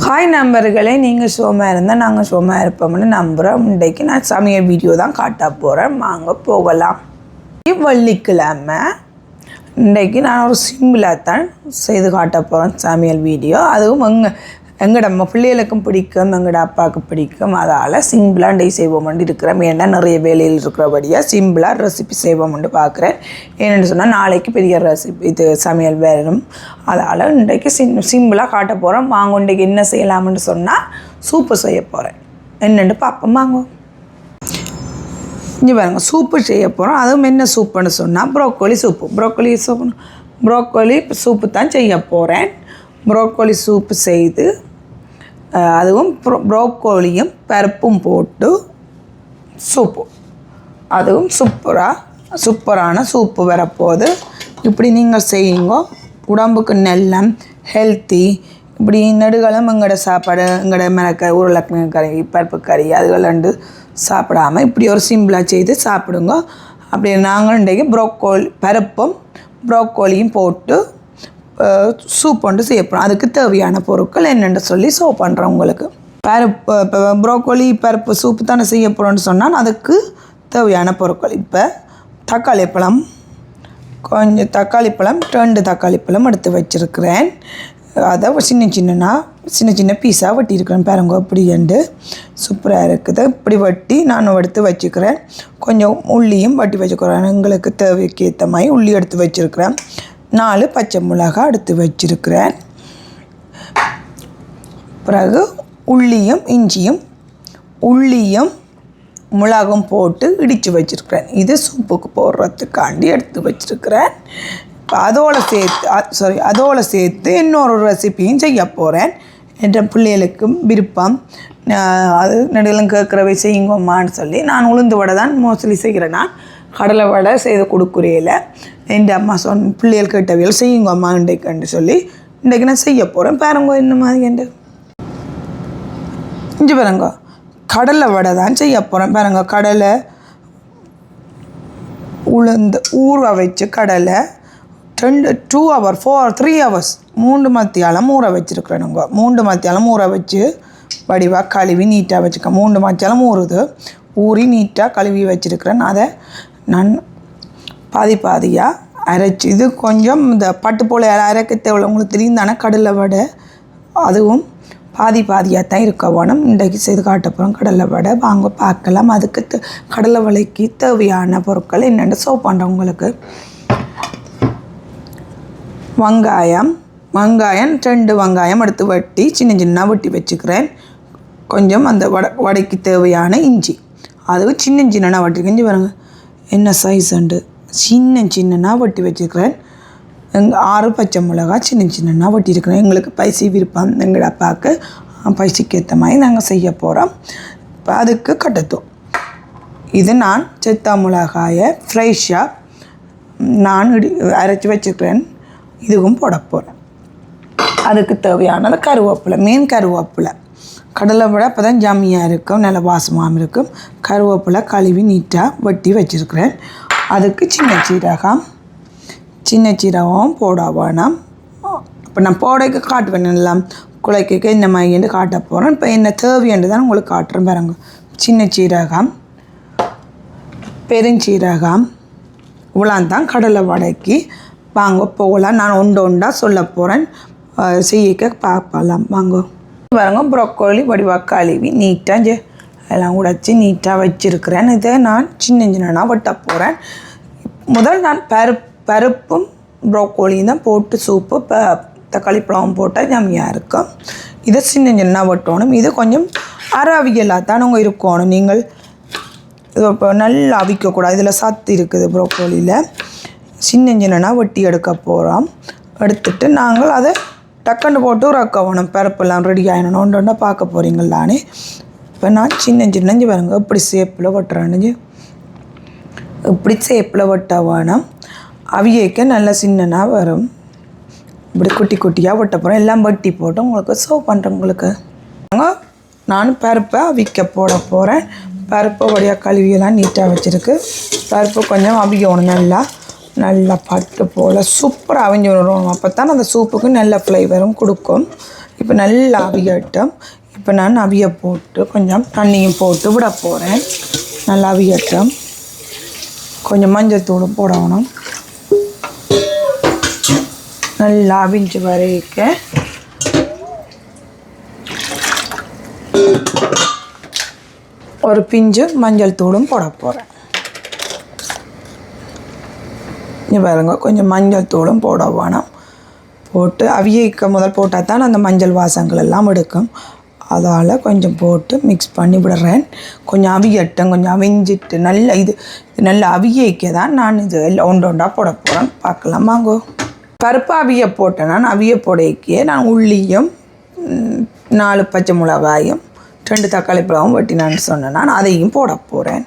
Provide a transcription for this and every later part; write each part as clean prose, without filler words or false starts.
Hi நண்பர்களே, நீங்கள் சோமாக இருந்தால் நாங்கள் சோமாக இருப்போம்னு நம்புகிறோம். இன்றைக்கு நான் சமையல் வீடியோ தான் காட்ட போகிறேன். வாங்க போகலாம். வெள்ளிக்கிழமை இன்றைக்கு நான் ஒரு சிம்பிளாக தான் செய்து காட்ட போகிறேன் சமையல் வீடியோ. அதுவும் எங்களோட பிள்ளைகளுக்கும் பிடிக்கும், எங்களோட அப்பாவுக்கு பிடிக்கும். அதால் சிம்பிளாக இன்றைக்கு செய்வோம்னு இருக்கிறேன். ஏன்னா நிறைய வேலையில் இருக்கிறபடியாக சிம்பிளாக ரெசிபி செய்வோம்னு பார்க்குறேன். ஏன்னு சொன்னால் நாளைக்கு பெரிய ரெசிபி இது சமையல் வேணும். அதால் இன்றைக்கு சிம்பிளாக காட்ட போகிறோம். வாங்க இன்றைக்கு என்ன செய்யலாம்னு சொன்னால் சூப்பு செய்ய போகிறேன். என்னென்னு பார்ப்போம் வாங்க. இங்கே பாருங்க, சூப்பு செய்ய போகிறோம். அதுவும் என்ன சூப்புன்னு சொன்னால் ப்ரோக்கோலி சூப்பு. ப்ரோக்கோலி சூப்பு தான் செய்ய போகிறேன். ப்ரோக்கோலி சூப்பு செய்து அதுவும் ப்ரோக்கோலியும் பருப்பும் போட்டு சூப்பு, அதுவும் சூப்பரான சூப்பு வரப்போகுது. இப்படி நீங்கள் செய்யுங்க, உடம்புக்கு நல்ல ஹெல்த்தி. இப்படி நெடுகளும் எங்களோட சாப்பாடு, எங்களோட மிளகாய், உருளைக்கிழங்கு கறி, பருப்பு கறி அதுகள் ரெண்டு சாப்பிடாமல் இப்படி ஒரு சிம்பிளாக செய்து சாப்பிடுங்க. அப்படி நாங்கள் இன்றைக்கு பருப்பும் ப்ரோக்கோலியும் போட்டு சூப் ஒன்று செய்ய போகிறோம். அதுக்கு தேவையான பொருட்கள் என்னென்னு சொல்லி பண்ணுறோம். உங்களுக்கு இப்போ ப்ரோக்கோலி பருப்பு சூப்பு தானே செய்ய போகிறோன்னு சொன்னால் அதுக்கு தேவையான பொருட்கள் இப்போ கொஞ்சம் தக்காளி பழம் 2 தக்காளி பழம் எடுத்து வச்சுருக்கிறேன். அதை சின்ன பீஸாக வெட்டியிருக்கிறேன். பாருங்க இப்படி சூப்பராக இருக்குது. இப்படி வெட்டி நான் எடுத்து வச்சுக்கிறேன். கொஞ்சம் உள்ளியும் வெட்டி வச்சுக்கிறேன். எங்களுக்கு தேவைக்கு ஏற்ற மாதிரி உள்ளி எடுத்து வச்சுருக்கிறேன். 4 பச்சை மிளகாய் எடுத்து வச்சுருக்கிறேன். பிறகு உள்ளியும் மிளகும் போட்டு இடித்து வச்சுருக்கிறேன். இது சூப்புக்கு போடுறதுக்காண்டி எடுத்து வச்சுருக்கிறேன். இப்போ அதோடு சேர்த்து இன்னொரு ரெசிப்பியும் செய்ய போகிறேன். என்ற பிள்ளைகளுக்கும் விருப்பம். அது நடுவில் கேட்குறவை செய்யுங்கம்மான்னு சொல்லி நான் உளுந்து வடை தான் மோஸ்ட்லி செய்கிறேன். நான் கடலை வடை செய்து கொடுக்குறையில் என் அம்மா பிள்ளைகள் கேட்டவையில் செய்யுங்க அம்மா இன்றைக்குன்னு சொல்லி இன்றைக்கு நான் செய்ய போகிறேன். பாருங்க என்ன மாதிரி இஞ்சி பாருங்க, கடலை வடை தான் செய்ய போகிறேன். பாருங்க, கடலை உளுந்து ஊற வச்சு கடலை 2 hours 3 hours 3 மத்தியாலம் ஊற வச்சுருக்குறேனுங்க. 3 மத்தியாலம் ஊற வச்சு வடிவாக கழுவி நீட்டாக வச்சுருக்கேன். 3 மத்தியாலம் ஊறி நீட்டாக கழுவி வச்சுருக்கிறேன். அதை நான் பாதியாக அரைச்சி, இது கொஞ்சம் இந்த பட்டு போல் அரைக்க தேவை உங்களுக்கு தெரியும் தானே கடலை வடை. அதுவும் பாதியாக தான் இருக்க வேணும். இன்றைக்கு செய்து காட்ட போகிறோம் கடலை வடை. வாங்க பார்க்கலாம். அதுக்கு கடலை வடைக்கு தேவையான பொருட்கள் என்னென்னு பண்ணுறேன். உங்களுக்கு வெங்காயம் 2 வெங்காயம் எடுத்து வெட்டி சின்ன வெட்டி வச்சுக்கிறேன். கொஞ்சம் அந்த வடைக்கு தேவையான இஞ்சி, அதுவும் சின்ன வெட்டிருக்கேன். இஞ்சி பாருங்க என்ன சைஸ் உண்டு. சின்ன வெட்டி வச்சுருக்கிறேன். 6 பச்சை மிளகாய் சின்ன வெட்டியிருக்கிறேன். எங்களுக்கு பைசி விருப்பம். எங்களோட அப்பாவுக்கு பைசிக்கு ஏற்ற மாதிரி நாங்கள் செய்ய போகிறோம். இப்போ அதுக்கு கட்டத்தூள், இது நான் செத்தா மிளகாயை ஃப்ரெஷ்ஷாக நான் அரைச்சி வச்சுருக்கிறேன். இதுவும் போட போகிறேன். அதுக்கு தேவையானது கருவேப்பிலை. கடலை விட அப்போ தான் ஜம்மியாக இருக்கும், நல்ல வாசமாகவும் இருக்கும். கருவேப்பிலை கழுவி நீட்டாக வெட்டி வச்சுருக்கிறேன். அதுக்கு சின்ன சீரகம் போட வேணாம். இப்போ நான் போடைக்கு காட்டுவேன், எல்லாம் குழைக்க இந்த மாதிரி காட்ட போகிறேன். இப்போ என்ன தேவையன்று தான் உங்களுக்கு காட்டுறேன். பாருங்க, சின்ன சீரகம், பெருஞ்சீரகம், இவ்வளோ தான் கடலை வடைக்கு. வாங்க போகலாம். நான் ஒன்றா சொல்ல போகிறேன். செய்ய பார்க்கலாம் வாங்க. பாருங்க, ப்ரோக்கோலி வடிவாக கழுவி நீட்டாக எல்லாம் உடைச்சி நீட்டாக வச்சுருக்கிறேன். இதை நான் சின்ன வெட்ட போகிறேன். முதல் நான் பருப்பும் ப்ரோக்கோலியும் தான் போட்டு சூப்பு தக்காளி பழம் போட்டால் ஜம்மியாக இருக்கும். இதை சின்ன வெட்டணும். இது கொஞ்சம் அவியலாக தானவங்க இருக்கணும். நீங்கள் இது இப்போ நல்லா அவிக்கக்கூடாது. இதில் சத்து இருக்குது ப்ரோக்கோலியில். சின்ன வெட்டி எடுக்க போகிறோம். எடுத்துட்டு நாங்கள் அதை டக்குன்னு போட்டு ரக்கணும். பருப்பெல்லாம் ரெடி ஆகணும். ஒன்றா பார்க்க போகிறீங்களானே. இப்போ நான் சின்ன பாருங்க இப்படி ஷேப்பில் வெட்டுறேன்னு. இப்படி ஷேப்பில் வெட்ட வேணும். அவியக்க நல்லா சின்னனாக வரும். இப்படி குட்டியாக வெட்ட போகிறேன். எல்லாம் வெட்டி போட்டு உங்களுக்கு சர்வ் பண்ணுறேன். உங்களுக்கு நான் பருப்பை அவிக்க போட போகிறேன். பருப்பை வழியாக கழுவியெல்லாம் நீட்டாக வச்சுருக்கு. பருப்பு கொஞ்சம் அவிக்கணும். நல்லா பட்டு போல் சூப்பராக அவிஞ்சு விடுவோம். அப்போ தான் அந்த சூப்புக்கு நல்ல ஃப்ளேவரும் கொடுக்கும். இப்போ நல்லா அவியட்டும். இப்போ நான் அவிய போட்டு கொஞ்சம் தண்ணியும் போட்டு விட போகிறேன். நல்லா அவியட்டும். கொஞ்சம் மஞ்சள் தூள் போடணும். நல்லா அவிஞ்சு வரைக்க ஒரு பிஞ்சு மஞ்சள் தூளும் போட போகிறேன். இங்கே பாருங்க, கொஞ்சம் மஞ்சள் தூளும் போட வேணும். போட்டு அவியக்க முதல் போட்டால் தான் அந்த மஞ்சள் வாசங்கள் எல்லாம் எடுக்கும். அதால் கொஞ்சம் போட்டு மிக்ஸ் பண்ணி விடுறேன். கொஞ்சம் அவியட்டும். கொஞ்சம் அவிஞ்சிட்டு நல்லா இது நல்லா அவியக்க தான் நான் இது எல்லாம் ஒன்றா போட போகிறேன். பார்க்கலாம் வாங்கோ. பருப்பு அவிய போட்டேன். நான் அவிய போடைக்கே நான் உள்ளியும் 4 பச்சை மிளகாயும் 2 தக்காளி பழமும் வெட்டி நான் சொன்னேன். நான் அதையும் போட போகிறேன்.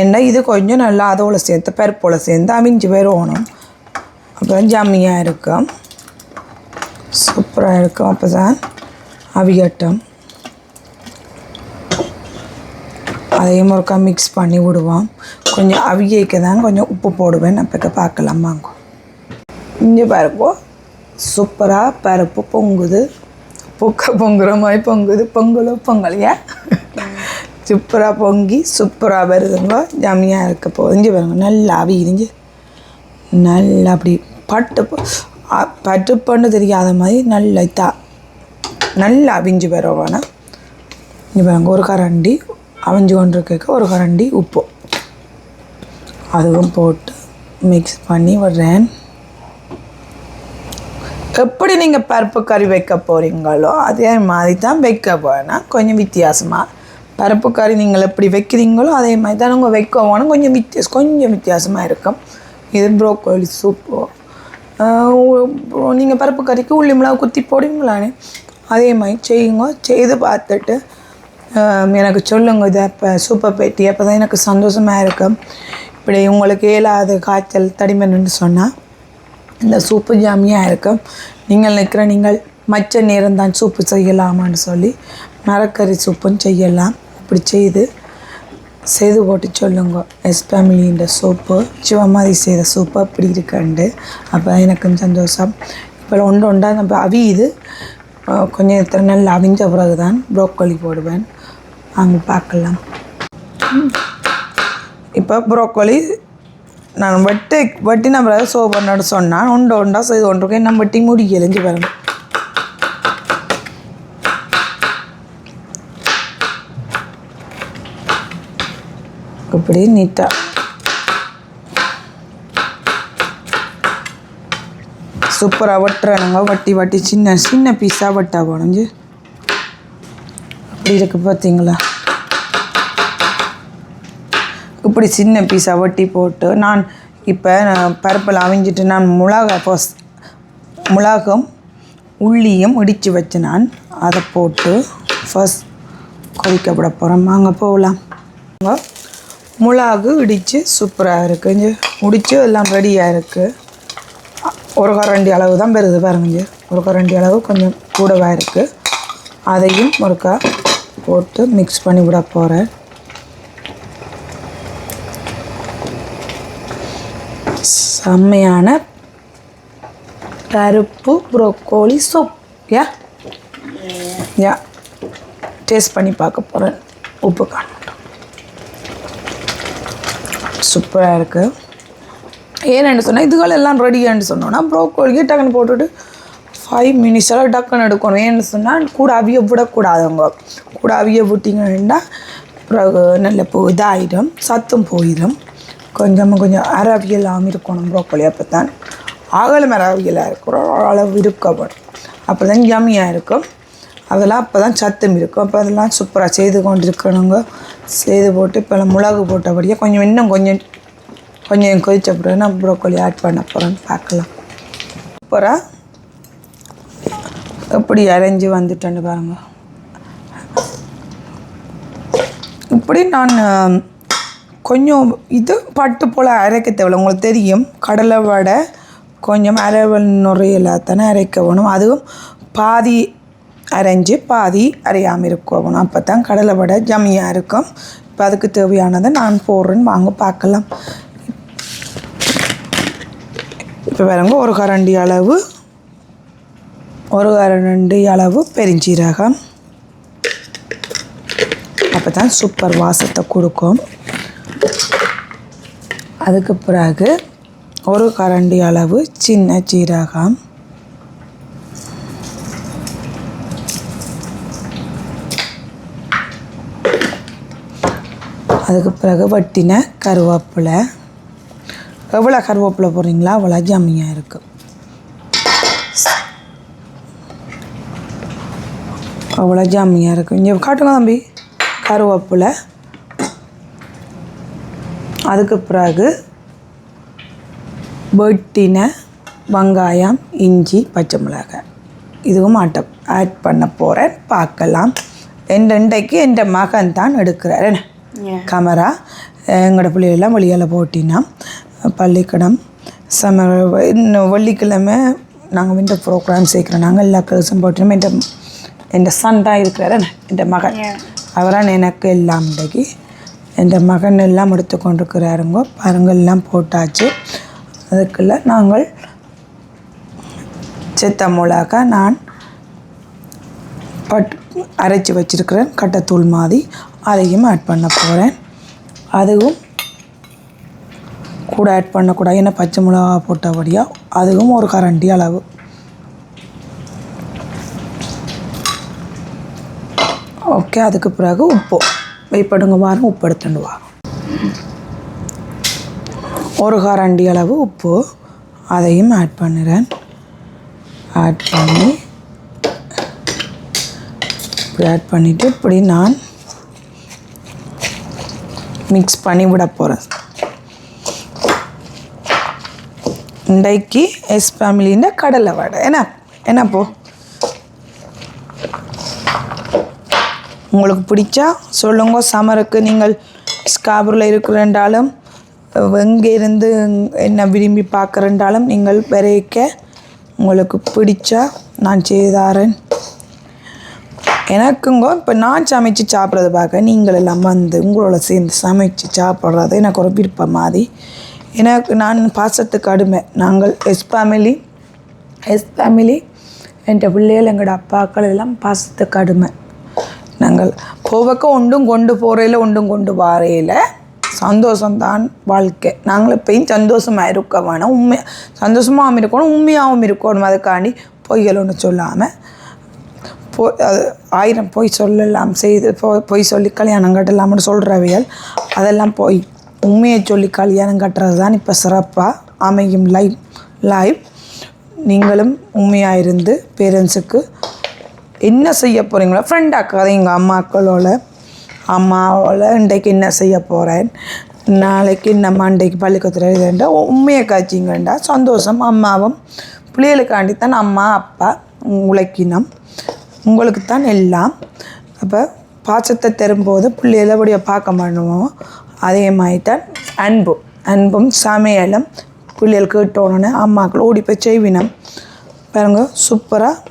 ஏன்னா இது கொஞ்சம் நல்லா அதோட சேர்த்து பருப்போட சேர்ந்து அவிஞ்சு வரணும். அப்புறம் ஜம்மியாக இருக்கும், சூப்பராக இருக்கும். அப்போ தான் அவியட்டும். அதையும் ஒருக்கா மிக்ஸ் பண்ணி விடுவோம். கொஞ்சம் அவியக்க தான் கொஞ்சம் உப்பு போடுவேன். அப்போ பார்க்கலாம் வாங்க. இங்கே பருப்பு சூப்பராக பருப்பு பொங்குது. பொங்குற மாதிரி பொங்குது. பொங்கலையா சூப்பராக பொங்கி சூப்பராக வருதுங்க. ஜம்மியாக இருக்க போதிஞ்சு பாருங்க. நல்லா அவிஞ்சு நல்லா அப்படி பட்டுப்பண்ணு தெரியாத மாதிரி நல்லா அவிஞ்சு வருவானா. இங்கே பாருங்க, ஒரு கரண்டி அவிஞ்சு கொண்டு இருக்க ஒரு கரண்டி உப்பு அதுவும் போட்டு மிக்ஸ் பண்ணி விடுறேன். எப்படி நீங்கள் பருப்பு கறி வைக்க போகிறீங்களோ அதே மாதிரி தான் வைக்க போனால் கொஞ்சம் வித்தியாசமாக. பருப்பு கறி நீங்கள் எப்படி வைக்கிறீங்களோ அதே மாதிரி தான் உங்கள் வைக்க போனால் கொஞ்சம் வித்தியாசமாக இருக்கும். இது ப்ரோக்கோலி சூப்பு. நீங்கள் பருப்பு கறிக்கு உள்ளி மிளகா குத்தி போடுவீங்களானே அதே மாதிரி செய்யுங்க. செய்து பார்த்துட்டு எனக்கு சொல்லுங்கள். இதை இப்போ சூப்பை பெட்டி அப்போ தான் எனக்கு சந்தோஷமாக இருக்கும். இப்படி உங்களுக்கு இயலாத காய்ச்சல் தடிமன்னு சொன்னால் இந்த சூப்பு ஜாமியாக இருக்கும். நீங்கள் நீங்கள் மச்ச நேரம் தான் சூப்பு செய்யலாமான்னு சொல்லி மரக்கறி சூப்பும் செய்யலாம். இப்படி செய்து போட்டு சொல்லுங்க. எஸ் ஃபேமிலின்ற சூப்பு சிவமாதி செய்த சூப்பு அப்படி இருக்குண்டு. அப்போ எனக்கும் சந்தோஷம். இப்போ ஒன்றா நம்ம அவியுது. கொஞ்சம் நேரத்தில் நல்லா அவிஞ்ச பிறகு தான் ப்ரோக்கோலி போடுவேன். அங்கே பார்க்கலாம். இப்போ ப்ரோக்கோலி நான் வெட்டின பிறகு சோப்பண்ணு சொன்னான். ஒன்றா செய்து கொண்டிருக்கேன். என்ன வெட்டி முடியலைஞ்சு பாருங்க. இப்படி நீட்டாக சூப்பராக வெட்டுறானுங்க. வட்டி சின்ன பீஸாக வெட்டா போனஞ்சு அப்படி இருக்குது பார்த்தீங்களா. இப்படி சின்ன பீஸாக வெட்டி போட்டு நான் இப்போ பருப்பில் அவிஞ்சிட்டு நான் மிளகும் உள்ளியும் இடித்து வச்சு நான் அதை போட்டு ஃபர்ஸ்ட் கொதிக்கப்பட போகிறோம். அங்கே போகலாம். மிளகு இடித்து சூப்பராக இருக்குது. முடித்து எல்லாம் ரெடியாக இருக்குது. ஒரு கரண்டி அளவு தான் பெறுது பாருங்க. ஒரு கரண்டி அளவு கொஞ்சம் கூடவாக இருக்குது. அதையும் ஒருக்கா போட்டு மிக்ஸ் பண்ணி விட போகிறேன். செம்மையான பருப்பு ப்ரோக்கோலி சூப். யா டேஸ்ட் பண்ணி பார்க்க போகிறேன். உப்பு காணும். சூப்பராக இருக்குது. ஏன்னு சொன்னால் இதுகளெல்லாம் ரெடியான்னு சொன்னோன்னா ப்ரோக்கோலிக்கு டக்குன்னு போட்டுட்டு 5 மினிட்ஸில் டக்குன்னு எடுக்கணும். ஏன்னு சொன்னால் கூட அவிய விடக்கூடாதுங்க. கூட அவிய விட்டிங்கன்னா பிறகு நல்ல இதாகிடும், சத்தும் போயிடும். கொஞ்சம் அரவியலாமல் இருக்கணும் ப்ரோக்கோலி. அப்போ தான் அகலம் அரவியலாக இருக்கிற அளவு இருக்கப்படும். அப்போ தான் ஜம்மியாக இருக்கும். அதெல்லாம் அப்போ தான் சத்தும் இருக்கும். அப்போ அதெல்லாம் சூப்பராக செய்து கொண்டு இருக்கணுங்க. செய்து போட்டு இப்போ மிளகு போட்டபடியே இன்னும் கொஞ்சம் கொதிச்ச பிறகு நான் ப்ரோக்கோலி ஆட் பண்ண போகிறேன்னு பார்க்கலாம். சூப்பராக எப்படி அரைஞ்சி வந்துட்டேன்னு பாருங்க. இப்படி நான் கொஞ்சம் இது பட்டு போல் அரைக்க தேவையில்லை. உங்களுக்கு தெரியும் கடலை வடை கொஞ்சம் அரைவல் நுரையில் தானே அரைக்க வேணும். அதுவும் பாதி அரைஞ்சி பாதி அரையாமல் இருக்கணும். அப்போ தான் கடலை வடை ஜம்மியாக இருக்கும். இப்போ அதுக்கு தேவையானதை நான் போடுறேன்னு வாங்க பார்க்கலாம். இப்போ பாருங்க, ஒரு கரண்டி அளவு ஒரு கரண்டி அளவு பெருஞ்சீரகம், அப்போ தான் சூப்பர் வாசத்தை கொடுக்கும். அதுக்கு பிறகு ஒரு கரண்டி அளவு சின்ன சீரகம், அதுக்கு பிறகு வெட்டின கருவேப்பிலை. எவ்வளோ கருவேப்பிலை போடுறீங்களா அவ்வளோ ஜம்மியாக இருக்குது. அவ்வளோ ஜம்மியாக இருக்குது. இங்கே காட்டுங்க தம்பி. கருவேப்பிலை, அதுக்கு பிறகு வெட்டின வெங்காயம், இஞ்சி, பச்சை மிளகாய் இதுவும் ஆட் பண்ண போகிறேன். பார்க்கலாம். இன்றைக்கு என் மகன் தான் எடுக்கிறார் கேமரா. எங்களோட பிள்ளைகள்லாம் வெளியால் போட்டினா பள்ளிக்கூடம் இன்னும் வெள்ளிக்கிழமை நாங்கள் விண்டர் ப்ரோக்ராம் சேர்க்குறோம். நாங்கள் எல்லா கிளாஸும் போட்டினோம். என் சன் தான் இருக்கிறார் என் மகன். அவரான் எனக்கு எல்லாம் இன்றைக்கு என் மகன் எல்லாம் எடுத்து கொண்டிருக்கிறாருங்க. பாருங்கள் எல்லாம் போட்டாச்சு. அதுக்குள்ள நாங்கள் செத்த மிளகா நான் அரைச்சி வச்சுருக்கிறேன் கட்டைத்தூள் மாதிரி, அதையும் ஆட் பண்ண போகிறேன். அதுவும் கூட ஆட் பண்ணக்கூடாது, ஏன்னா பச்சை மிளகா போட்டபடியாக. அதுவும் ஒரு கரண்டி அளவு. ஓகே. அதுக்கு பிறகு உப்பு வைப்படுங்க. வாரம் உப்பு எடுத்துட்டு வா. ஒரு கரண்டி அளவு உப்பு, அதையும் ஆட் பண்ணுறேன். ஆட் பண்ணி இப்படி ஆட் பண்ணிவிட்டு இப்படி நான் மிக்ஸ் பண்ணி விட போகிறேன். இன்றைக்கு எஸ் ஃபேமிலின்ற கடலை வடை என்னப்போ உங்களுக்கு பிடிச்சா சொல்லுங்க. சமருக்கு நீங்கள் ஸ்காபூரில் இருக்கிறண்டாலும் எங்கே இருந்து என்ன விரும்பி பார்க்குறண்டாலும் நீங்கள் வரைக்க உங்களுக்கு பிடிச்சா நான் செய்தாரேன். எனக்குங்க இப்போ நான் சமைச்சு சாப்பிட்றத பார்க்க நீங்கள் எல்லாம் வந்து உங்களோட சேர்ந்து சமைச்சு சாப்பிட்றது எனக்கு ஒரு விருப்பம் மாதிரி. எனக்கு நான் பாசத்துக்கு அடிமை. நாங்கள் எஸ் ஃபேமிலி என் பிள்ளைகள் எங்களோட அப்பாக்கள் எல்லாம் பாசத்துக்கு அடிமை. நாங்கள் போவக்க ஒன்றும் கொண்டு போகிறையில் ஒன்றும் கொண்டு வாரையில் சந்தோஷம்தான் வாழ்க்கை. நாங்கள் எப்பயும் சந்தோஷமாக இருக்க வேணும். சந்தோஷமாகவும் இருக்கணும், உண்மையாகவும் இருக்கணும். அதுக்காண்டி பொய்கள் ஒன்று சொல்லாமல் அது 1000 பொய் சொல்லலாம் செய்து பொய் சொல்லி கல்யாணம் கட்டலாம்னு சொல்கிறவையல் அதெல்லாம் போய் உண்மையை சொல்லி கல்யாணம் கட்டுறது தான் இப்போ சிறப்பாக அமையும் லைவ். நீங்களும் உண்மையாக இருந்து பேரண்ட்ஸுக்கு என்ன செய்ய போகிறீங்களோ ஃப்ரெண்டாக்காத எங்கள் அம்மாவோட இன்றைக்கு என்ன செய்ய போகிறேன், நாளைக்கு நம்ம அன்றைக்கு பள்ளிக்கூடத்தில் இதுண்டா உண்மையை காய்ச்சிங்கண்டா சந்தோஷம். அம்மாவும் பிள்ளைகளுக்காண்டி தான் அம்மா அப்பா உழைக்கினோம். உங்களுக்கு தான் எல்லாம். அப்போ பாசத்தை தரும்போது பிள்ளைகளை அப்படியே பார்க்க மாட்டோமோ அதே மாதிரி தான் அன்பும் சமையலும் பிள்ளைகள் கேட்டோன்னு அம்மாக்கள் ஓடி போய் செய்வினோம். பாருங்க சூப்பராக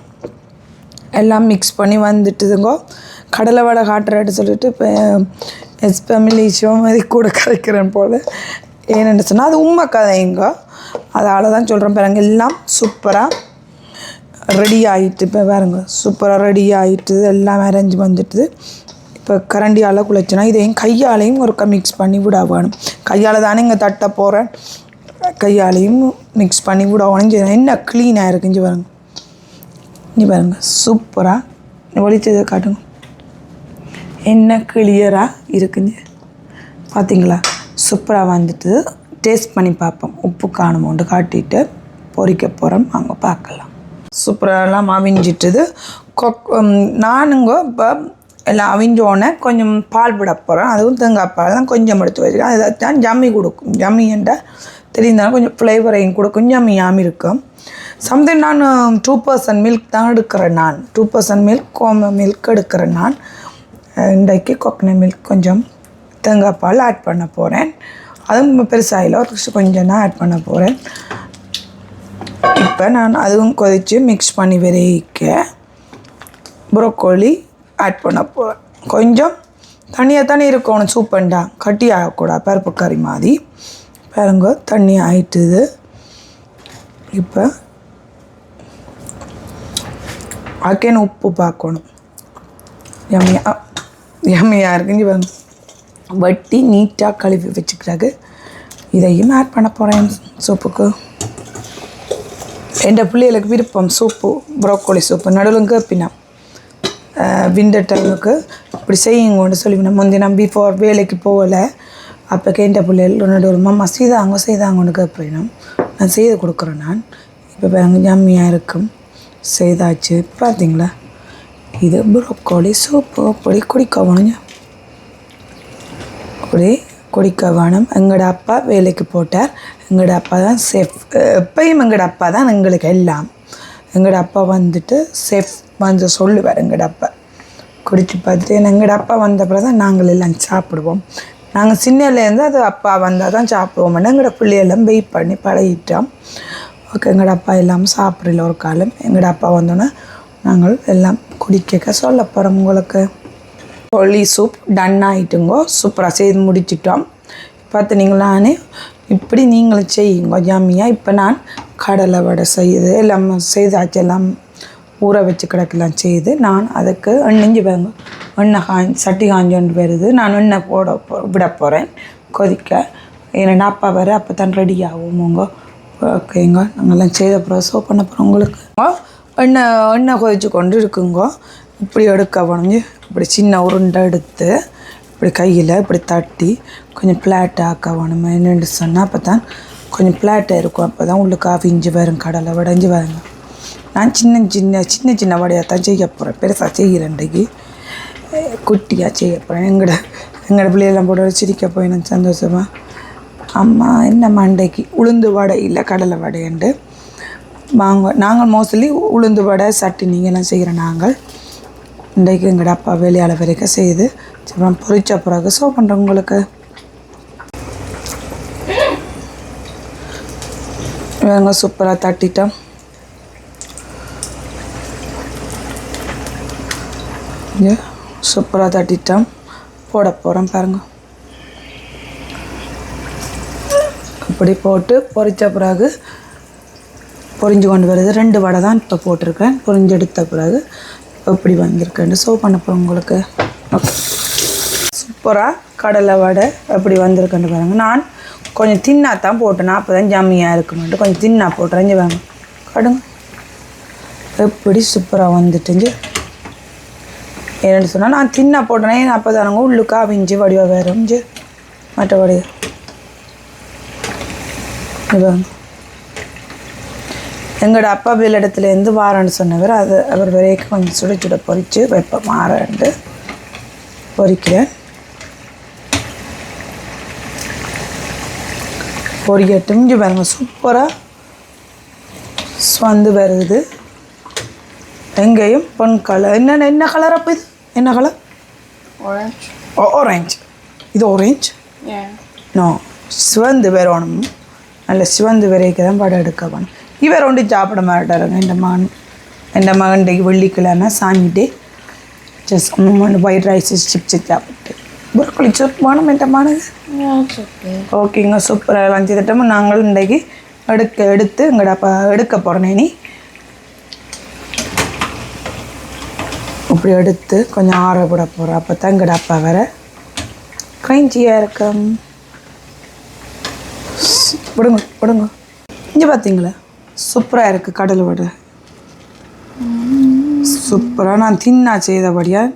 எல்லாம் மிக்ஸ் பண்ணி வந்துட்டுதுங்கோ. கடலை வடை காட்டுறேன்னு சொல்லிட்டு இப்போ எஸ் ஃபேமிலி சிவமதி கூட கதைக்கிறேன் போல். ஏன்னு சொன்னால் அது உண்மை கதைங்க. அதால் தான் சொல்கிறேன். பாருங்க எல்லாம் சூப்பராக ரெடி ஆகிட்டு. இப்போ பாருங்க சூப்பராக ரெடி ஆகிட்டு எல்லாம் அரேஞ்ச் வந்துட்டுது. இப்போ கரண்டியால் குழைச்சினா இதையும் கையாலையும் ஒருக்கா மிக்ஸ் பண்ணி விட வேணும். கையால் தானே இங்கே தட்ட போகிறேன். கையாலையும் மிக்ஸ் பண்ணி விட வேணும். என்ன க்ளீனாக இருக்குஞ்சு பாருங்க. நீ பாருங்க சூப்பராக ஒழிச்சதை காட்டுங்க. என்ன கிளியராக இருக்குங்க பார்த்தீங்களா? சூப்பராக வந்துட்டு டேஸ்ட் பண்ணி பார்ப்போம். உப்பு காணுமோண்டு காட்டிட்டு பொரிக்க போகிறோம். அங்கே பார்க்கலாம். சூப்பராகலாம் அவிஞ்சிட்டுது. நானுங்க இப்போ எல்லாம் அவிஞ்சோடனே கொஞ்சம் பால் விட போகிறேன். அதுவும் தேங்காய் பால் தான் கொஞ்சம் எடுத்து வச்சுருக்கேன். அதை தான் ஜம்மி கொடுக்கும். ஜம்மின்டா தெரிந்தாலும் கொஞ்சம் ஃப்ளேவரையும் கொடுக்கும். ஜம்மியாமல் இருக்கும். சம்திங் நான் 2% மில்க் தான் எடுக்கிறேன். 2% மில்க் கோம மில்க் எடுக்கிறேன். நான் இன்றைக்கு கொக்கனட் மில்க் கொஞ்சம் தேங்காய் பால் ஆட் பண்ண போகிறேன். அதுவும் பெருசாகில ஒரு கொஞ்சம் தான் ஆட் பண்ண போகிறேன். இப்போ நான் அதுவும் கொதித்து மிக்ஸ் பண்ணி விரைக்க ப்ரோக்கோலி ஆட் பண்ண போகிறேன். கொஞ்சம் தண்ணியாக தானே இருக்கணும். சூப்பண்டா கட்டி ஆகக்கூடாது. பருப்பு கறி மாதிரி பாருங்க தண்ணி ஆயிட்டுது. இப்போ அதுக்கேன்னு உப்பு பார்க்கணும். எம்மையாக இருக்குன்னு வந்து வட்டி நீட்டாக கழுவி வச்சுக்கிறாங்க. இதையும் ஆட் பண்ண போகிறேன் சூப்புக்கு. என் பிள்ளைகளுக்கு விருப்பம் சூப்பு, ப்ரோக்கோலி சூப்பு. நடுவில் கேப்பினா விண்டர் டைமுக்கு இப்படி செய்யுங்கன்னு சொல்லிவினா. முந்தைய நான் பிஃபோர் வேலைக்கு போகலை. அப்போ கேட்ட பிள்ளைகள் நடுவில் மாமா செய்தாங்கன்னு கேட்பேன். நான் செய்து கொடுக்குறேன். நான் இப்போ அங்கே ஜம்மியாக இருக்கும். செய்தாச்சு. பார்த்தீங்களா, இது ப்ரோக்கோலி சூப்பு. அப்படி குடிக்க வேணுங்க, அப்படி குடிக்க வேணும். எங்களோட அப்பா வேலைக்கு போட்டார். எங்களோட அப்பா தான் செஃப். எப்பயும் எங்களோட அப்பா தான் எங்களுக்கு எல்லாம். எங்களோட அப்பா வந்துட்டு செஃப் வந்து சொல்லுவார். எங்களோட அப்பா குடிச்சு பார்த்துட்டு எங்களோட அப்பா வந்த பிறகு தான் நாங்கள் எல்லாம் சாப்பிடுவோம். நாங்கள் சின்னலேருந்து அது அப்பா வந்தால் தான் சாப்பிடுவோம். எங்களோட பிள்ளையெல்லாம் வெயிட் பண்ணி பழகிட்டோம். ஓகே, எங்களோட அப்பா எல்லாம் சாப்பிடல ஒரு காலம். எங்களோட அப்பா வந்தோன்னே நாங்கள் எல்லாம் குடிக்க சொல்ல போகிறோம் உங்களுக்கு. கோழி சூப் டன் ஆகிட்டுங்கோ. சூப்பராக செய்து முடிச்சிட்டோம். பார்த்துனீங்களானே இப்படி நீங்களும் செய்யுங்க ஜாமியாக. இப்போ நான் கடலை வடை செய்து எல்லாம் செய்தாச்சு. எல்லாம் ஊற வச்சு கிடக்கலாம் செய்து நான் அதுக்கு எண்ணெஞ்சு வேங்க. எண்ணெய் சட்டி காஞ்சோண்டு வருது. நான் எண்ணெய் விட போகிறேன் கொதிக்க. ஏன்னா அப்பா வேறு அப்போ தான் ரெடி ஆகுவோங்க. ஓகேங்க, நாங்கள்லாம் செய்த அப்புறம் சோப் பண்ண போகிறோம் உங்களுக்கு. எண்ணெய் கொதிச்சு கொண்டு இருக்குங்கோ. இப்படி எடுக்க போனோங்க. இப்படி சின்ன உருண்டை எடுத்து இப்படி கையில் இப்படி தட்டி கொஞ்சம் ஃப்ளாட்டாக ஆக்க வேணும். என்னென்னு சொன்னால் அப்போ தான் கொஞ்சம் ஃப்ளாட்டாக இருக்கும். அப்போ தான் உள்ளுக்கு அவிஞ்சு வரும், கடலை வடைஞ்சு வருங்க. நான் சின்ன சின்ன வடையாக தான் செய்ய போகிறேன். பெருசாக செய்கிறேன். இன்றைக்கு குட்டியாக செய்ய போகிறேன். எங்களோட பிள்ளையெல்லாம் போட்டு சிரிக்க போய் நான் சந்தோஷமாக. அம்மா என்னம்மா இன்றைக்கு உளுந்து வடை இல்லை கடலை வடைண்டு நாங்கள் மோஸ்ட்லி உளுந்து வடை சட்டினிங்கெல்லாம் செய்கிறோம். நாங்கள் இன்றைக்கு எங்களோட அப்பா வேலையால் வரைக்கும் செய்து அப்புறம் பொரிச்ச பிறகு சோ பண்ணுறோம் உங்களுக்கு. இவங்க சூப்பராக தட்டிட்டோம். சூப்பராக தட்டிட்டோம். போட போகிறோம் பாருங்க. இப்படி போட்டு பொரிச்ச பிறகு பொரிஞ்சு கொண்டு வருது. 2 வடை தான் இப்போ போட்டிருக்கேன். பொரிஞ்சு எடுத்த பிறகு எப்படி வந்திருக்கேன்னு சோ பண்ண போகிறோம் உங்களுக்கு. ஓகே, சூப்பராக கடலை வடை எப்படி வந்திருக்குன்னு பாருங்க. நான் கொஞ்சம் தின்னா தான் போட்டேன். அப்போ தான் ஜம்மியாக இருக்குமெண்டு கொஞ்சம் தின்னா போட்டுறேஞ்சு வாங்க கடுங்க. எப்படி சூப்பராக வந்துட்டுஞ்சு. என்னென்னு சொன்னால் நான் தின்னா போட்டேனே அப்போ தானங்க உள்ளுக்கா அவிஞ்சு வடிவாக வேறுஞ்சு மற்ற வடிவ வாங்க. எங்களோட அப்பா இடத்துலேருந்து வாரன்னு சொன்னவர். அது அவர் வரைக்கும் கொஞ்சம் சுட பொரித்து வைப்ப மாறண்டு பொரிக்கிறேன். பொரிக்கட்டும். இங்கே பாருங்க சூப்பராக வந்து வருது. எங்கேயும் பொன் கலர். என்ன கலர் அப்போ இது? என்ன கலர்? ஆரஞ்சு. இது ஆரஞ்சு? நோ, சிவந்து வரணும். நல்ல சிவந்து வரைக்கும் தான் படம் எடுக்க வேணும். இவர் ஒன்று சாப்பிட மாட்டாருங்க. என் மகன்டைக்கு வெள்ளிக்கிழமை சாமிட்டு ஜஸ்ட் ஒயிட் ரைஸ் சிப்ஸ் சாப்பிட்டு ப்ரோக்கோலி சூப் வேணும் என் மகனுக்கு. ஓகேங்க, சூப்பராக லஞ்ச் திட்டமும் நாங்கள் இன்றைக்கு எடுத்து எங்களோட அப்பா எடுக்க போகிறேன். நீ இப்படி எடுத்து கொஞ்சம் ஆற விட போகிறோம். அப்போ தான் எங்களோட அப்பா வேற கிரன்ச்சியாக இருக்கும். விடுங்க. இங்கே பார்த்தீங்களா சூப்பராக இருக்குது கடலை வடை. சூப்பராக நான் தின்னா செய்தபடியாக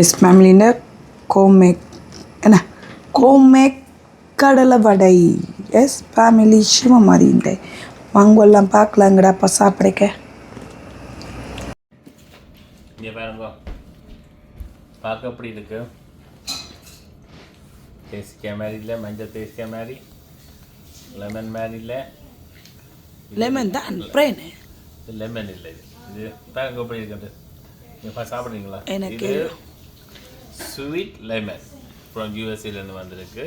எஸ் ஃபேமிலிൻ്റെ கோமேக் கடலை வடை. எஸ் ஃபேமிலி சிவமாரிண்டே வாங்கெல்லாம் பார்க்கலாங்கடா அப்போ சாப்பிடைக்க. இங்கே பாருங்க, பார்க்க எப்படி இருக்கு. தேசிக்காய் மாதிரி இல்லை, மஞ்சள் தேசிக்காய் மாதிரி, லெமன் மாதிரி இல்லை. லெமன் தான் பிரேனு. லெமன் இல்லை, இது பாருங்க எப்படி இருக்குது. நீங்கள் சாப்பிட்றீங்களா? எனக்கு ஸ்வீட் லெமன் ஃப்ரம் யூஎஸ்ஏலேருந்து வந்திருக்கு.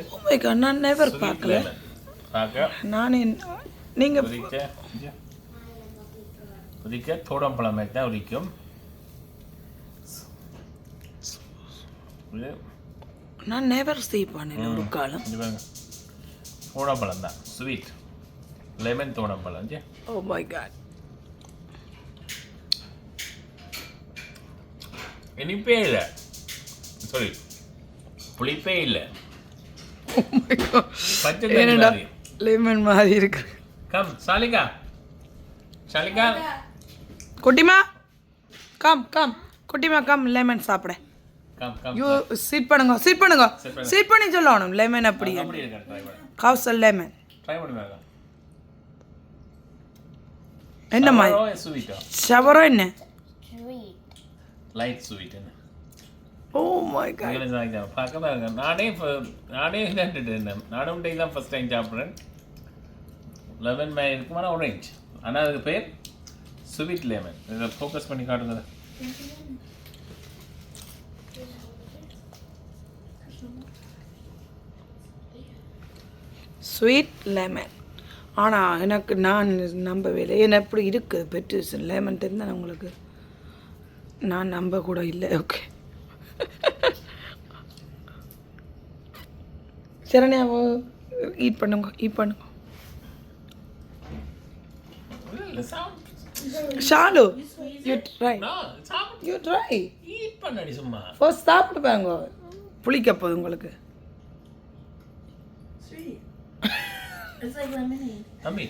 நான் நெவர் பார்க்கல. பார்க்க நான் நீங்கள் உரிக்க தோடம்பழம் மாதிரி தான் உரிக்கும். நான் நெவர் சீ பண்ணல ஒரு காலம். தோடம்பழம் தான் ஸ்வீட் லெமன் தோடம்பழம். Oh my god. இனிப்பே இல்லை சாரி புளிப்பே இல்லை பச்சை தண்ணி மாதிரி லெமன் மாதிரி இருக்கு. கம் சாலிகா சாலிகா குட்டிமா கம் கம் குட்டிமா கம் லெமன் சாப்பிட. கம் கம் யூ சிட் பண்ணுங்க சிட் பண்ணி சொல்லணும் லெமன் அப்படி அப்படி இருக்கா ட்ரை பண்ணு கவுசல் லெமன் ட்ரை பண்ணுங்க என்ன மாதிரி ஸ்வீட்டா ஷவரம் என்ன லைட் ஸ்வீட் என்ன ஓ மை காட் நீங்களும் சாப்பிட்டா பார்க்க பாருங்க நானே கண்டுட்டேன் நானும் டே தான் ஃபர்ஸ்ட் டைம் சாப்பிட்றேன் லெமன் மேலே இருக்குமானா ஆரஞ்சு ஆனால் அதுக்கு பேர் ஸ்வீட் லெமன் இதை ஃபோக்கஸ் பண்ணி காட்டுங்க ஸ்வீட் லெமன். ஆனால் எனக்கு நான் நம்பவே இல்லை. ஏன்னா எப்படி இருக்குது பெற்று லெமன் தெரிந்தால் உங்களுக்கு நான் நம்ப கூட இல்லை. ஓகே சரண்யாவோ ஈட் பண்ணுங்க ஷாலு யூ ட்ரை ஈட் பண்ணடி சும்மா ஃபர்ஸ்ட் சாப்பிட்டு பாருங்க புளிக்க போகுது உங்களுக்கு. தம்பி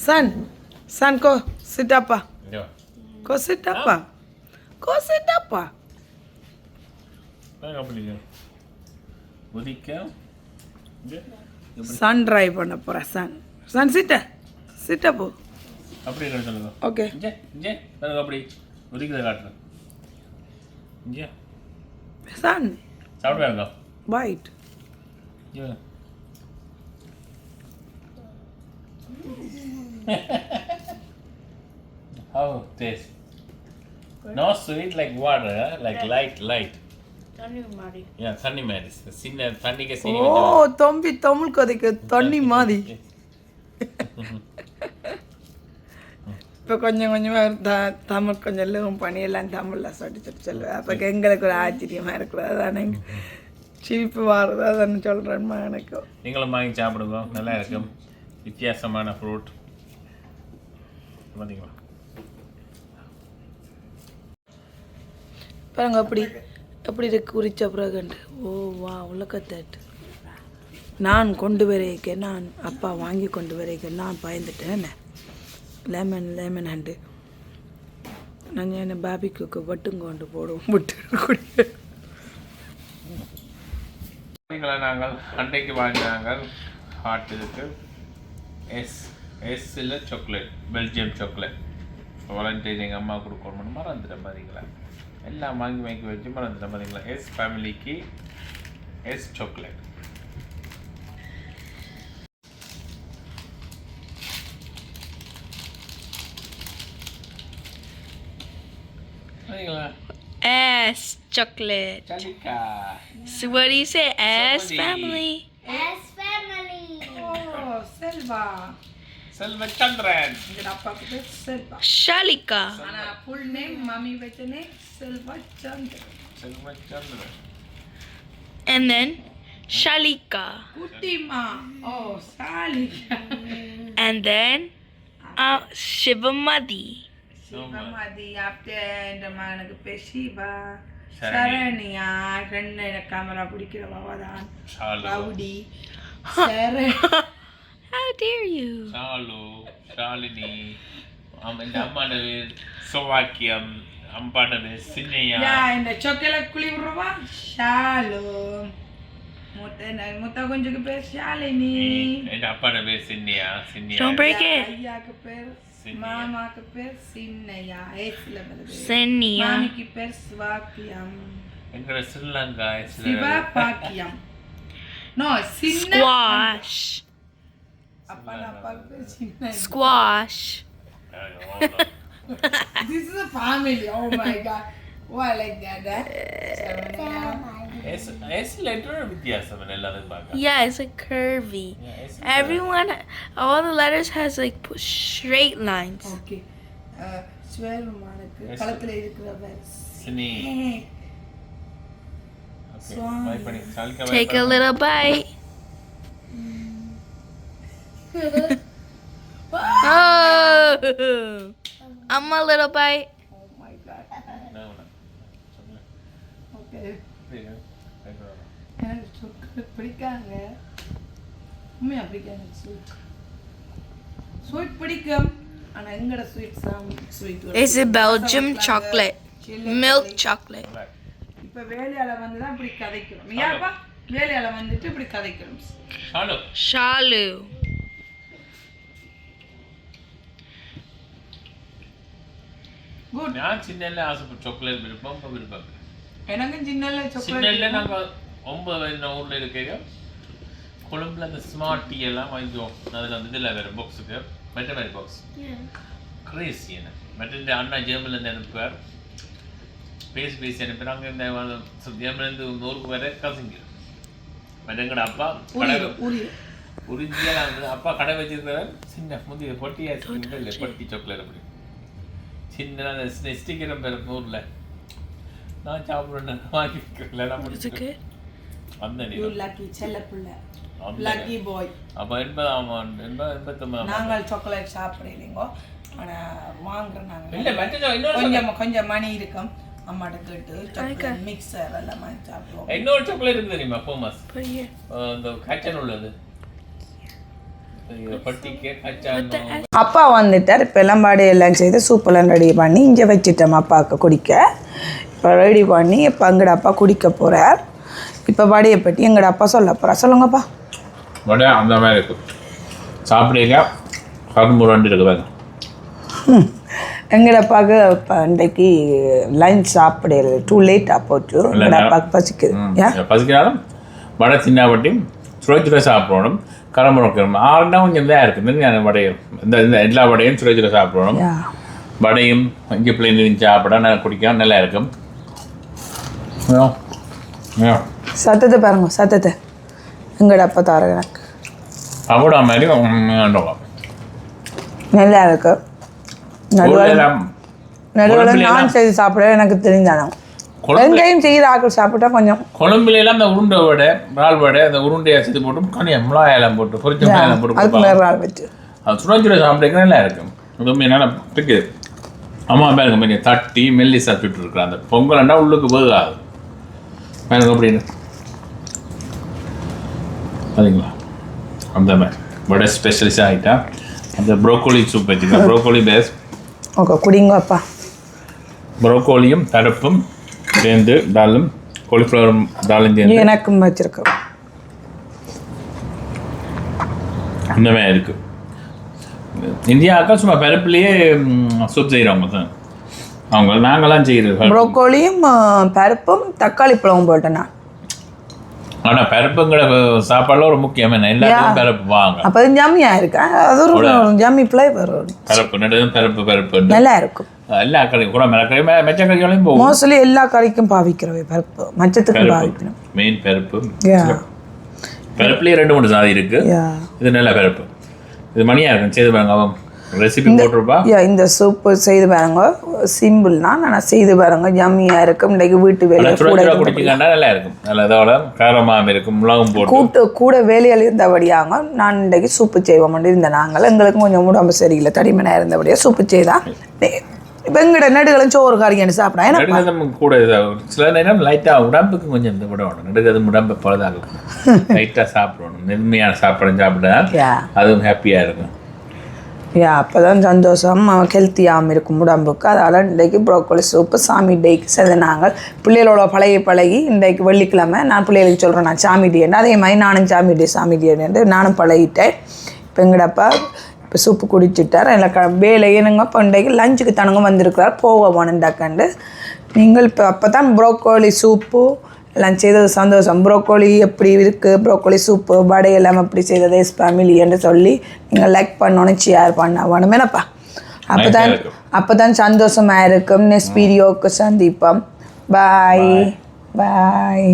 Son, go sit up. Go sit up. Go sit up. Son drive பண்ண போற son sit up. அப்படியே சொல்லுங்க. ஓகே ஜே அப்படி உதிக்கிறத காட்டுறேன். ஜே son சாப்பிடுவாங்க. bite. Yeah. How taste? Not sweet like water, like light. Thanni mari. Yeah, thanni mari. Sinna thanni ke sini. ஓ தம்பி தமிழ் கதைக்கு தண்ணி மாதிரி. இப்போ கொஞ்சம் கொஞ்சமாக தமிழ் கொஞ்சம் எல்லாம் பண்ணியெல்லாம் தமிழில் சொல்லுவேன். அப்போ எங்களுக்கு ஒரு ஆச்சரியமாக இருக்கிறது அதானே சிரிப்பு வாரது அதானே சொல்கிறேன்மா எனக்கு. நீங்களும் வாங்கி சாப்பிடுங்க, நல்லா இருக்கும். வித்தியாசமான ஃப்ரூட் பார்த்தீங்களா பாருங்க எப்படி இருக்கு குறிச்ச பிறகுண்டு. ஓ வா உலகத்தாட்டு நான் கொண்டு வரைக்கேன், நான் அப்பா வாங்கி கொண்டு வரைக்கேன், நான் பயந்துட்டேன். என்ன லெமன் ஹண்டு நான் என்ன பாபிக்கு வட்டும் கொண்டு போடுவோம் விட்டு நாங்கள் அன்றைக்கு வாங்கினாங்க ஹாட் இதுக்கு எஸ்ஸில் சாக்லேட், பெல்ஜியம் சாக்லேட். வாலண்டைன் எங்கள் அம்மா கொடுக்கணும்னு மறந்துட்டேன் பார்த்தீங்களா. எல்லாம் வாங்கி வச்சு மறந்துட்டேன் பார்த்தீங்களா. எஸ் ஃபேமிலிக்கு எஸ் சாக்லேட். பார்த்தீங்களா S chocolate. Chalika. So what do you say? S family. S family. ஓ செல்வா செல்வச்சந்திரன். எங்கள் அப்பாவுக்கு பேர் செல்வா. Shalika. ஆனால் ஃபுல் நேம் மம்மி வச்ச name Selva Chandran. Selvachandran. And then Shalika. குட்டிமா ஓ Chaliha. And then Shivamadi. Sivamathi ஆப்டேன் எனக்கு பேர் சிவா. சரண்யா. சரண்யா ரெண்டு கேமரா பிடிக்கிறவா தான் Shalu. Rowdy Saran. How dare you? Shalu, Shalini. இந்த அம்மாட பேர் சோவாக்கியம், அம்பாட பேர் சின்னையா. யா இந்த சொக்கல குழி விடுறவா ஷாலு. முத்த கொஞ்சுக்கு பேர் ஷாலினி. என் அப்பாட பேர் சின்னையா. Don't break it. ஐயாக்கு பேர் சின்னையா. மாமாக்கு பேர் சின்னையா. ஏசில பேர் Senia. மாமிக்கு பேர் ஸ்வாக்கியம். எங்களோட ஸ்ரீலங்கா சிவா பாக்கியம். நோ சின்ன Squash. அப்பா அப்பாக்கு பேர் சின்ன. Squash. This is a family. Oh my god. Oh, I like that. S letter வித்தியாசம் எல்லாரும் பார்க்க. Yeah, it's like curvy. Yeah, it's Everyone, all the letters has like straight lines. Okay. ஸ்வேர்மானுக்கு Yes. களத்துல இருக்கிற பேர் சினி. ஓகே பை பண்ணி Chaliha. Take a little bite. Oh, I'm a little bite. Oh my god. No. எனக்கு chocolate பிடிக்காங்க. உண்மையா பிடிக்காங்க sweet. Sweet பிடிக்கும். ஆனால் எங்கட sweets தான் sweet. It's a Belgium chocolate. Milk chocolate. இப்போ வேலையால வந்து தான் இப்படி கதைக்கிறோம். ஏப்பா வேலையால வந்துட்டு இப்படி கதைக்கிறோம். Shalu. குட். நான் சின்னல ஆசைப்பட்ட சாக்லேட் விருப்பம் விருப்பம். எனக்கும் சின்னல சாக்லேட். சின்னல நாங்க 9 வயது ஊர்ல இருக்கேங்க. கொழும்புல அந்த ஸ்மார்ட் டீ எல்லாம் வாங்கிவோம். அதில் வந்து இதில் வேறு பாக்ஸுக்கு மெட்டமரி பாக்ஸ் கிரேசி என்ன மெட்ட அண்ணா ஜெர்மன்லேருந்து அனுப்புவார். பேசி அனுப்புகிறாங்க. இந்த ஜெர்மன்லேருந்து ஊருக்கு வேறு கசிங்க மெட்டங்கட அப்பா கடை உறிஞ்சியாக வந்து அப்பா கடை வச்சிருக்கிறார். சின்ன முந்தைய பொட்டியாக இல்லை பொட்டி சாக்லேட் அப்படி சின்ன அந்த ஸ்டிக்கர் பேர் ஊரில் நான் சாப்பிட்றேன் வாங்கிக்கிறேன் அந்த லக்கி பாய். அப்போ 80ஆம் ஆண்டு 89 நாங்கள் சாக்லேட் சாப்பிடலைங்கோ. ஆனால் வாங்குறோம் நாங்கள். இல்லை கொஞ்சம் மணி இருக்கும். அம்மாட்ட கேட்டு சாக்லேட் மிக்சர் எல்லாம் வாங்கி சாப்பிடுவோம். இன்னொரு சாக்லேட் இருக்குது தெரியுமா ஃபேமஸ் இந்த கச்சன் உள்ளது பட்டிக்கு கச்சான். அப்பா வந்துட்டார். இப்போ எல்லாம் பாடி எல்லாம் செய்து சூப்பெல்லாம் ரெடி பண்ணி இங்கே வச்சுட்டோம் அப்பாவுக்கு குடிக்க. இப்போ ரெடி பண்ணி இப்போ எங்கட அப்பா குடிக்க போகிறார். இப்போ வடையை பற்றி எங்கட அப்பா சொல்ல போகிறார். சொல்லுங்கப்பா. வடை அந்த மாதிரி இருக்கு சாப்பிடுங்க. கரும்புரண்டு இருக்குதாங்க. எங்கட அப்பாவுக்கு இப்போ இன்றைக்கு லஞ்ச் சாப்பிடல. டூ லேட்டாக போச்சு. எங்கட அப்பாவுக்கு பசிக்குது. பசிக்கிறாலும் வடை சின்ன வட்டி சுழச்சுட சாப்பிடணும். கரும்புரம் 6 கொஞ்சம் இதாக இருக்குது வடையும் இந்த எல்லா வடையும் சுழச்சுட சாப்பிடணும். வடையும் இங்கே பிள்ளைங்க சாப்பிட நல்லா குடிக்க நல்லா இருக்கும். சத்தத்தை பாருங்க சத்தத்தை. எங்கட அப்பா தர எனக்கு அவ்வளோ மாதிரி நல்லா இருக்கு. நடுவில் நான் செய்து சாப்பிட எனக்கு தெரிஞ்சானோ வெங்காயம் செய்கிற ஆக்கள் சாப்பிட்டா கொஞ்சம். கொழம்புலாம் அந்த உருண்டை வடை இறால் வடை அந்த உருண்டையை சேர்த்து போட்டு கொஞ்சம் மிளகாயெல்லாம் போட்டு பொரிச்ச மிளகாயெல்லாம் போட்டு அதுக்கு வேறு ஆள் வச்சு அது சுடச்சுட சாப்பிட்றதுக்கு நல்லா இருக்கும். ரொம்ப நல்லா இருக்குது. அம்மா பாருங்க கொஞ்சம் தட்டி மெல்லிசா சுட்டு இருக்கிற அந்த பொங்கல்னா உள்ளுக்கு வேகாது பாருங்க அப்படின்னு சரிங்களா. அந்த மாதிரி வடை ஸ்பெஷலிஸ்ட் ஆகிட்டா அந்த ப்ரோக்கோலி சூப் வச்சுக்கலாம். ப்ரோக்கோலி பேஸ் ஓகே குடிங்க அப்பா. ப்ரோக்கோலியும் தடுப்பும் சேர்ந்து டாலும் காலிஃப்ளவரும் டாலும் சேர்ந்து எனக்கும் வச்சிருக்கோம். அந்த மாதிரி இருக்கு. இந்தியாவுக்கு சும்மா பருப்புலேயே சூப் செய்கிறவங்க தான் அவங்க. நாங்களாம் செய்கிறது ப்ரோக்கோலியும் பருப்பும் தக்காளி பழமும் போட்டேன்னா. ஆனால் பருப்புங்கிற சாப்பாடுல ஒரு முக்கியமான எல்லாத்தையும் பருப்பு வாங்க. அப்போ அது ஜம்மியாக இருக்கா. அது ஒரு ஜம்மி ஃப்ளேவர். பருப்பு நடுவும் பருப்பு நல்லா இருக்கும். எல்லா கறியும் கூட மிளகறி மெச்ச கறிகளையும் போகும். மோஸ்ட்லி எல்லா கறிக்கும் பாவிக்கிறவை பருப்பு மச்சத்துக்கு பாவிக்கணும். மெயின் பருப்பு பருப்புலேயே 2-3 சாதி இருக்கு. இது நல்ல பருப்பு. இது மணியாக இருக்கும். செய்து பாருங்க. அவன் ரெசிபி போட்டிருப்பா. இந்த சூப்பு செய்து பாருங்க. சிம்பிள்னா நான் செய்து பாருங்க. ஜம்மியாக இருக்கும். இன்றைக்கு வீட்டு வேலையை கூட குடிச்சிங்கன்னா நல்லா இருக்கும். நல்ல இதோட காரமாக இருக்கும். மிளகும் போட்டு கூட வேலையில் இருந்தபடியாங்க நான் இன்றைக்கு சூப்பு செய்வோம் இருந்த நாங்கள். எங்களுக்கும் கொஞ்சம் உடம்பு சரியில்லை தடிமனாக இருந்தபடியாக சூப்பு செய்தா இப்போ எங்கட நடுகளும் சோறு காரின்னு சாப்பிட்றேன். கூட சில நேரம் லைட்டாக உடம்புக்கு கொஞ்சம் இந்த விடணும். நடுக்கிறது உடம்பு பழுதாகும். லைட்டாக சாப்பிடணும். மென்மையான சாப்பிட சாப்பிட்டா அதுவும் ஹாப்பியாக இருக்கும். அப்போ தான் சந்தோஷம். ஹெல்த்தியாகவும் இருக்கும் உடம்புக்கு. அதனால் இன்றைக்கு ப்ரோக்கோலி சூப்பு சாமி டேக்கு செய்தாங்க. பிள்ளைகளோட பழகி இன்றைக்கு வெள்ளிக்கிழமை நான் பிள்ளைகளுக்கு சொல்கிறேன் நான் சாமி டேன்னு. அதே மாதிரி நானும் சாமி டேன்னு நானும் பழகிட்டேன். இப்போ எங்கடப்பா இப்போ சூப்பு குடிச்சிட்டார். எனக்கு வேலை என்னங்க இப்போ இன்றைக்கு லஞ்சுக்கு தானுங்க வந்திருக்கிறார். போக போனண்டாக்காண்டு நீங்கள் இப்போ அப்போ தான் ப்ரோக்கோலி சூப்பு எல்லாம் செய்தது சந்தோஷம். ப்ரோக்கோலி எப்படி இருக்குது ப்ரோக்கோலி சூப்பு வடை எல்லாம் எப்படி செய்தது எஸ் ஃபேமிலி என்று சொல்லி நீங்கள் லைக் பண்ணணும் ஷேர் பண்ண வேணும் என்னப்பா. அப்போ தான் சந்தோஷமாக இருக்கும். நெக்ஸ்ட் வீடியோவுக்கு சந்திப்போம். பாய் பாய்.